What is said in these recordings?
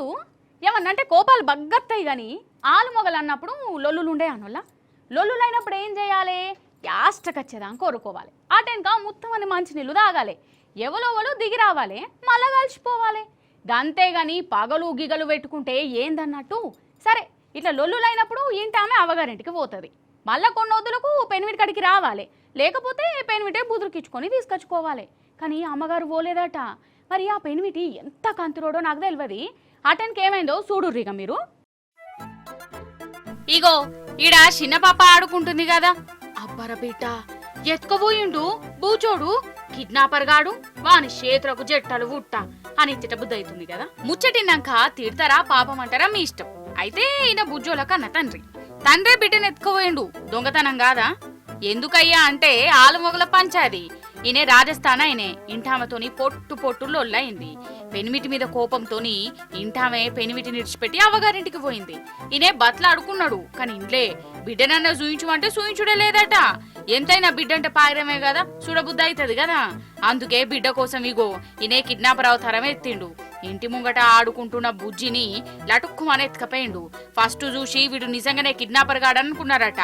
చూడు ఏమన్నంటే కోపాలు బగ్గత్తాయి కానీ ఆలు మొగలు అన్నప్పుడు లొల్లులుండే అనొల్ల లొల్లులైనప్పుడు ఏం చేయాలి యాస్టకచ్చేదాకా కోరుకోవాలి ఆ టైంకా మొత్తం అని మంచినీళ్ళు తాగాలి ఎవరో దిగి రావాలి మళ్ళా కలిసిపోవాలి గంతేగాని పగలు గిగలు పెట్టుకుంటే ఏందన్నట్టు సరే ఇట్లా లొల్లులైనప్పుడు ఇంటామె అవగారింటికి పోతుంది మళ్ళా కొన్ని వద్దులకు పెనిమిటి కడికి రావాలి లేకపోతే పెనిమిటే బుదురుకిచ్చుకొని తీసుకొచ్చుకోవాలి కానీ అమ్మగారు పోలేదట మరి ఆ పెనిమిటి ఎంత కంతురోడో నాకు తెలియదు అటెన్కి ఏమైందో చూడుర్రిగా మీరు ఇగో ఈడ చిన్న పాప ఆడుకుంటుంది కదా అబ్బర బిడ్డ ఎత్తుకోబోయిండు బూచోడు కిడ్నాపర్ గాడు వాని చేతులకు జట్టలు ఉట్ట అని తిట బుద్ధి అవుతుంది కదా ముచ్చటిన్నాక తిడతారా పాపం అంటారా మీ ఇష్టం అయితే ఈయన బుజ్జోల కన్న తండ్రి బిడ్డను ఎత్తుకోబోయిండు దొంగతనం కాదా ఎందుకయ్యా అంటే ఆలుమొగల పంచాది ఈయనే రాజస్థాన్ ఆయనే ఇంటామతోని పొట్టు లొల్లయింది పెనిమిటి మీద కోపంతోని ఇంటామే పెనిమిటిని విడిచిపెట్టి అవ్వగారింటికి పోయింది ఈయనే బతలాడుకున్నాడు కానీ ఇంట్లే బిడ్డనన్న చూయించమంటే చూయించుడే లేదట ఎంతైనా బిడ్డ అంటే పాయరమే కదా చూడబుద్ధి అవుతుంది కదా అందుకే బిడ్డ కోసం ఇగో ఈయనే కిడ్నాపర్ అవతారం ఎత్తిండు ఇంటి ముంగట ఆడుకుంటున్న బుజ్జిని లటుక్కుమని ఎత్తుకపోయిండు ఫస్ట్ చూసి వీడు నిజంగానే కిడ్నాపర్ గాడనుకున్నారట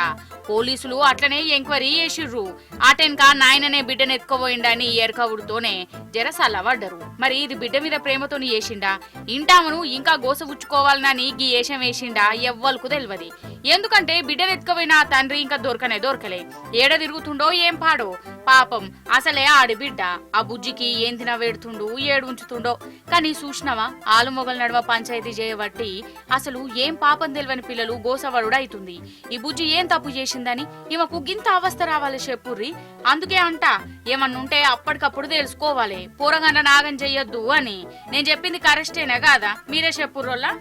పోలీసులు అట్లనే ఎంక్వైరీ చేసిర్రు ఆటెన్కా నాయననే బిడ్డను ఎత్తుకోబోయిండని ఎరకవుడుతోనే జరసాల పడ్డరు మరి ఇది బిడ్డ మీద ప్రేమతోని చేసిండా ఇంటామను ఇంకా గోసబుచ్చుకోవాలనని గీ ఏషం వేసిండా ఎవ్వలకు తెలియదు ఎందుకంటే బిడ్డను ఎత్తుకుపోయిన ఆ తండ్రి ఇంకా దొరకలే ఏడ తిరుగుతుండో ఏం పాడో పాపం అసలే ఆడి బిడ్డ ఆ బుజ్జికి ఏం తిన వేడుతుండు ఏడు ఉంచుతుండో కానీ చూసినవా ఆలుమొగల నడుమ పంచాయతీ చేయబట్టి అసలు ఏం పాపం తెలియని పిల్లలు గోసవడుడు అవుతుంది ఈ బుజ్జి ఏం తప్పు చేసిందని ఈమెకు గింత అవస్థ రావాలి చెప్పుర్రి అందుకే అంట ఏమన్నుంటే అప్పటికప్పుడు తెలుసుకోవాలి పూరగంట నాగం చెయ్యొద్దు అని నేను చెప్పింది కరెక్టేనా కాదా మీరే చెప్పుర్రోల్లా